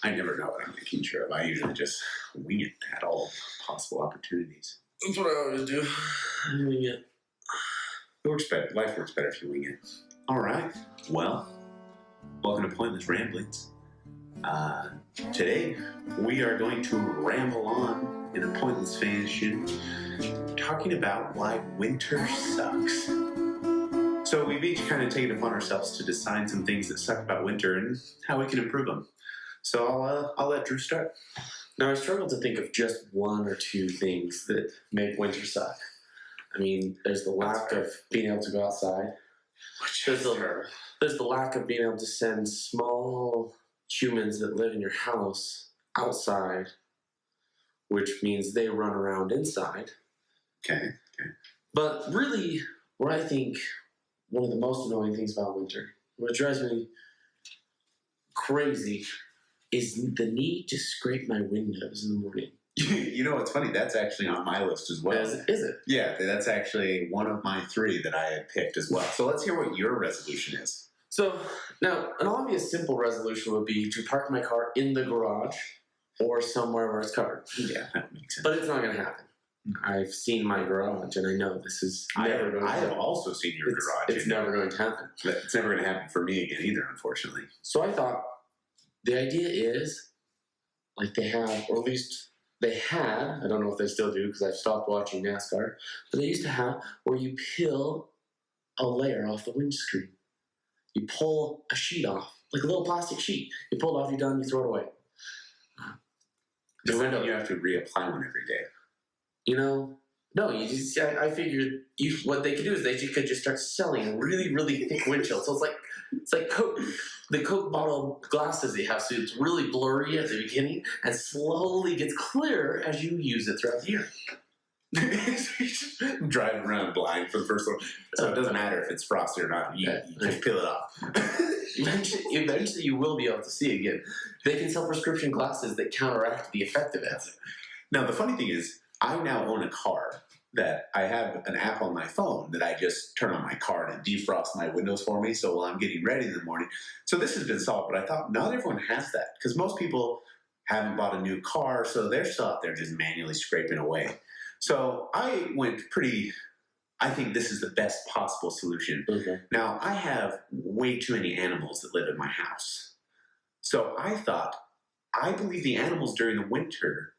I never know what I'm making sure of. I usually just wing it at all possible opportunities. That's what I always do. Wing it. It works better. Life works better if you wing it. All right. Well, welcome to Pointless Ramblings. Today, we are going to ramble on in a pointless fashion, talking about why winter sucks. So we've each kind of taken it upon ourselves to decide some things that suck about winter and how we can improve them. So I'll let Drew start. Now, I struggle to think of just one or two things that make winter suck. I mean, there's the lack of being able to go outside. There's the lack of being able to send small humans that live in your house outside, which means they run around inside. Okay. But really, what I think one of the most annoying things about winter, what drives me crazy, is the need to scrape my windows in the morning. You know what's funny? That's actually on my list as well. Is it? Yeah, that's actually one of my 3 that I had picked as well. So let's hear what your resolution is. So, now, an obvious simple resolution would be to park my car in the garage or somewhere where it's covered. Yeah, that makes sense. But it's not going to happen. I've seen my garage, and I know this is never going to happen. I have also seen your garage. It's never going to happen. It's never going to happen for me again either, unfortunately. So I thought, the idea is, like they have, or at least they had, I don't know if they still do because I've stopped watching NASCAR, but they used to have where you peel a layer off the windscreen. You pull a sheet off, like a little plastic sheet. You pull it off, you're done, you throw it away. Does that mean you have to reapply one every day? You know, no, you just, I figured what they could do is they could just start selling really, really thick windshields. So it's like Coke, the Coke bottle glasses they have, so it's really blurry at the beginning and slowly gets clearer as you use it throughout the year. Driving around blind for the first one. So it doesn't matter if it's frosty or not. You just peel it off. Eventually you will be able to see again. They can sell prescription glasses that counteract the effect of it. Now, the funny thing is, I now own a car that I have an app on my phone that I just turn on my car and it defrosts my windows for me. So while I'm getting ready in the morning. So this has been solved, but I thought not everyone has that because most people haven't bought a new car. So they're still out there just manually scraping away. So I think this is the best possible solution. Okay. Now, I have way too many animals that live in my house. So I thought, I believe the animals during the winter,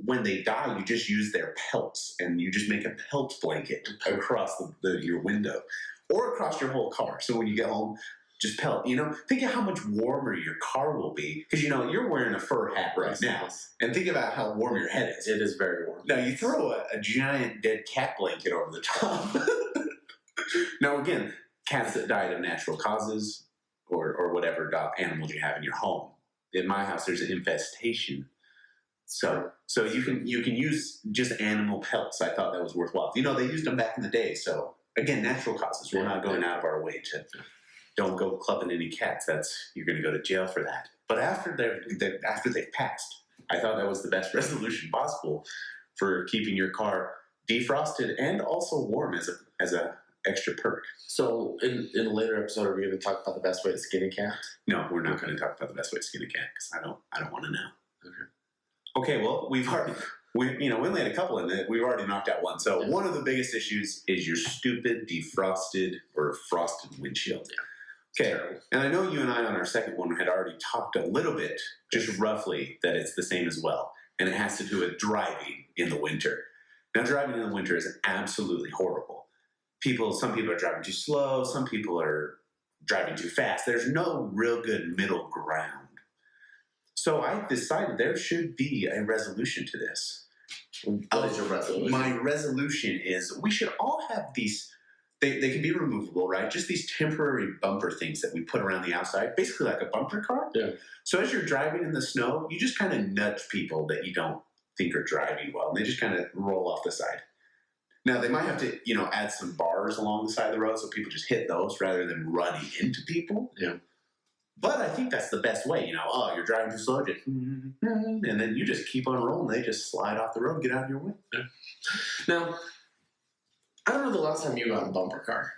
when they die, you just use their pelts and you just make a pelt blanket across your window or across your whole car. So when you get home, just pelt. Think of how much warmer your car will be because you're wearing a fur hat right now, and think about how warm your head is. It is very warm. Now you throw a giant dead cat blanket over the top. Now again, cats that died of natural causes or whatever animals you have in your home. In my house, there's an infestation. So you can use just animal pelts. I thought that was worthwhile. They used them back in the day. So again, natural causes. We're not going out of our way to. Don't go clubbing any cats. You're going to go to jail for that. But after they've passed, I thought that was the best resolution possible for keeping your car defrosted and also warm as a extra perk. So in a later episode, are we going to talk about the best way to skin a cat? No, we're not going to talk about the best way to skin a cat because I don't want to know. Okay. Well, we only had a couple in it. We've already knocked out one. So one of the biggest issues is your stupid defrosted or frosted windshield. Yeah. Okay, and I know you and I on our second one had already talked a little bit, just roughly, that it's the same as well. And it has to do with driving in the winter. Now, driving in the winter is absolutely horrible. Some people are driving too slow. Some people are driving too fast. There's no real good middle ground. So I decided there should be a resolution to this. What is your resolution? My resolution is we should all have these. They can be removable, right? Just these temporary bumper things that we put around the outside, basically like a bumper car. Yeah. So as you're driving in the snow, you just kind of nudge people that you don't think are driving well, and they just kind of roll off the side. Now, they might have to, add some bars along the side of the road so people just hit those rather than running into people. Yeah. But I think that's the best way, you're driving too slow, just, and then you just keep on rolling. They just slide off the road, get out of your way. Yeah. Now, I don't know the last time you got in a bumper car,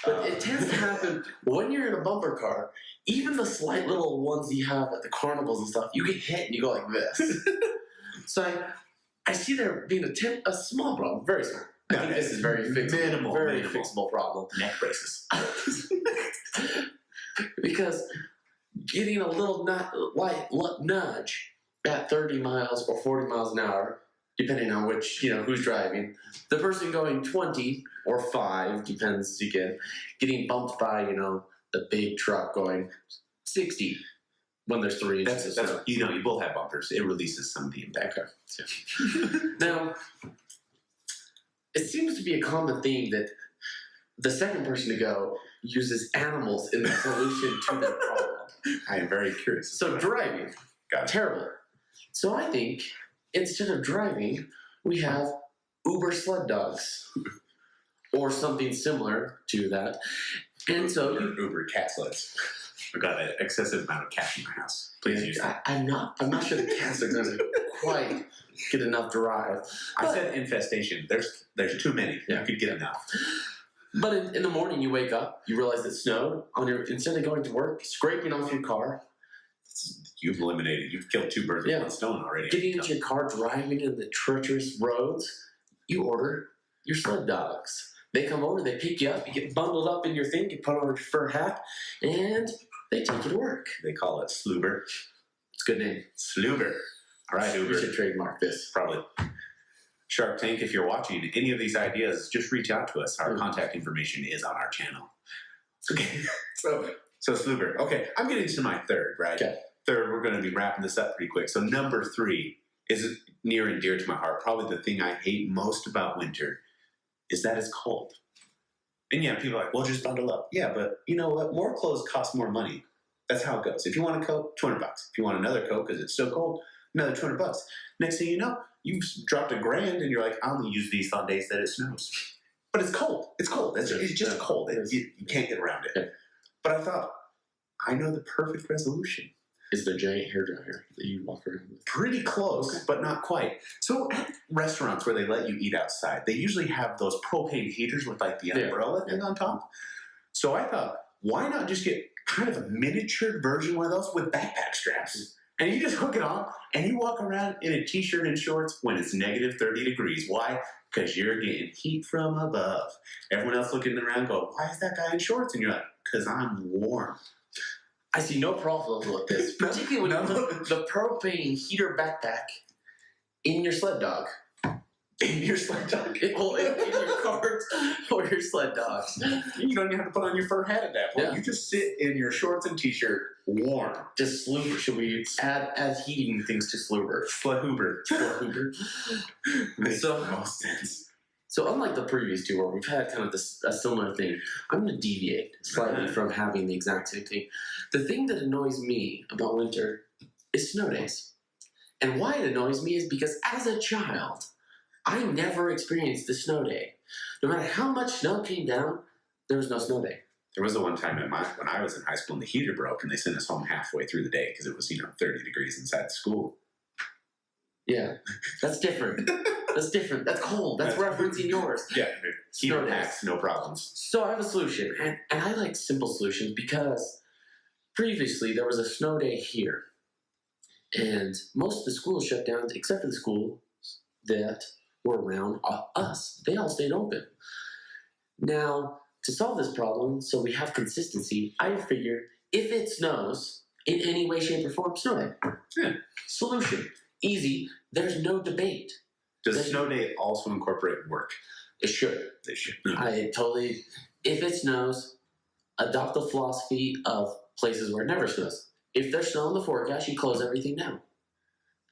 but it tends to happen when you're in a bumper car, even the slight little ones you have at the carnivals and stuff, you get hit and you go like this. So I see there being a small problem, very small. I think this is very fixable, very fixable problem. Neck braces. Because getting a little light nudge at 30 miles or 40 miles an hour, depending on which, who's driving, the person going 20 or 5, depends again, getting bumped by, the big truck going 60 when there's 3 inches. That's you both have bumpers. It releases some of the impact. Now, it seems to be a common theme that the second person to go uses animals in the solution to their problem. I am very curious. So driving, terrible. So I think instead of driving, we have Uber sled dogs or something similar to that. And so Uber cat sleds. I've got an excessive amount of cats in my house. Please use them. I'm not sure the cats are going to quite get enough drive. I said infestation. There's too many. Yeah. You could get enough. But in the morning, you wake up, you realize it snowed. Instead of going to work, scraping off your car. You've killed 2 birds with 1 stone already. Getting into your car, driving in the treacherous roads, you order your sled dogs. They come over, they pick you up, you get bundled up in your thing, you put on your fur hat, and they take you to work. They call it Sluber. It's a good name. Sluber. All right, Uber. We should trademark this. Probably. Shark Tank, if you're watching any of these ideas, just reach out to us. Our contact information is on our channel. Okay. So Sluber. Okay, I'm getting to my third, right? Okay. Third, we're going to be wrapping this up pretty quick. So number 3 is near and dear to my heart. Probably the thing I hate most about winter is that it's cold. And yeah, people are like, well, just bundle up. Yeah, but you know what? More clothes cost more money. That's how it goes. If you want a coat, $200. If you want another coat because it's so cold, another $200. Next thing you know, you've dropped $1,000 and you're like, I only use these on days that it snows. But it's cold. It's cold. It's just cold. You can't get around it. Yeah. But I thought, I know the perfect resolution. Is the giant hairdryer that you walk around with? Pretty close, but not quite. So at restaurants where they let you eat outside, they usually have those propane heaters with like the umbrella thing on top. So I thought, why not just get kind of a miniature version one of those with backpack straps? And you just hook it on, and you walk around in a t-shirt and shorts when it's negative 30 degrees. Why? Because you're getting heat from above. Everyone else looking around go, why is that guy in shorts? And you're like, because I'm warm. I see no problem with this, particularly when you put the propane heater backpack in your sled dog. In your sled dog? In your cart or your sled dog. You don't even have to put on your fur hat at that point. Yeah. You just sit in your shorts and t-shirt, warm. Just Sluber. Should we add heating things to Sluber? Slahoober. Makes the most sense. So unlike the previous 2 where we've had kind of a similar thing, I'm going to deviate slightly from having the exact same thing. The thing that annoys me about winter is snow days. And why it annoys me is because as a child, I never experienced the snow day. No matter how much snow came down, there was no snow day. There was the one time when I was in high school and the heater broke and they sent us home halfway through the day because it was 30 degrees inside the school. Yeah, that's different. That's different. That's cold. That's referencing yours. Yeah, Snow days. packs, no problems. So I have a solution, and I like simple solutions because previously there was a snow day here, and most of the schools shut down except for the schools that were around us. They all stayed open. Now, to solve this problem, so we have consistency, I figured if it snows in any way, shape, or form, snow day. Yeah. Solution. Easy. There's no debate. Does snow day also incorporate work? It should. They should. If it snows, adopt the philosophy of places where it never snows. If there's snow in the forecast, you close everything down.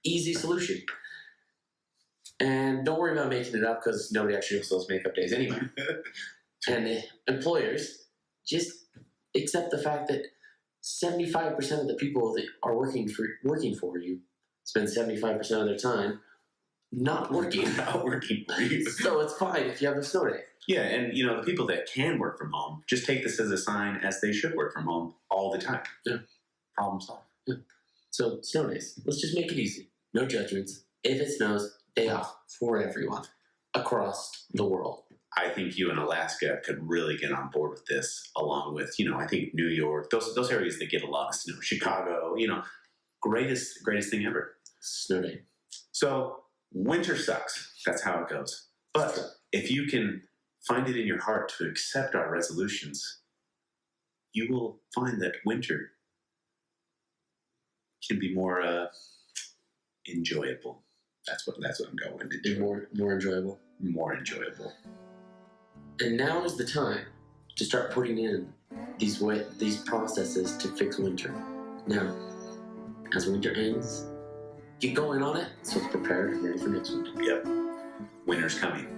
Easy solution. And don't worry about making it up because nobody actually goes those makeup days anyway. And employers, just accept the fact that 75% of the people that are working for you spend 75% of their time not working. So it's fine if you have a snow day. Yeah, and the people that can work from home, just take this as a sign as they should work from home all the time. Yeah. Problem solved. Yeah. So snow days. Let's just make it easy. No judgments. If it snows, day off for everyone across the world. I think you and Alaska could really get on board with this, along with, I think New York, those areas that get a lot of snow, Chicago, greatest thing ever. Snow day. So winter sucks. That's how it goes. But if you can find it in your heart to accept our resolutions, you will find that winter can be more enjoyable. That's what I'm going to do. More enjoyable. More enjoyable. And now is the time to start putting in these processes to fix winter. Now, as winter ends, get going on it so it's prepared and ready for next winter. Yep. Winter's coming.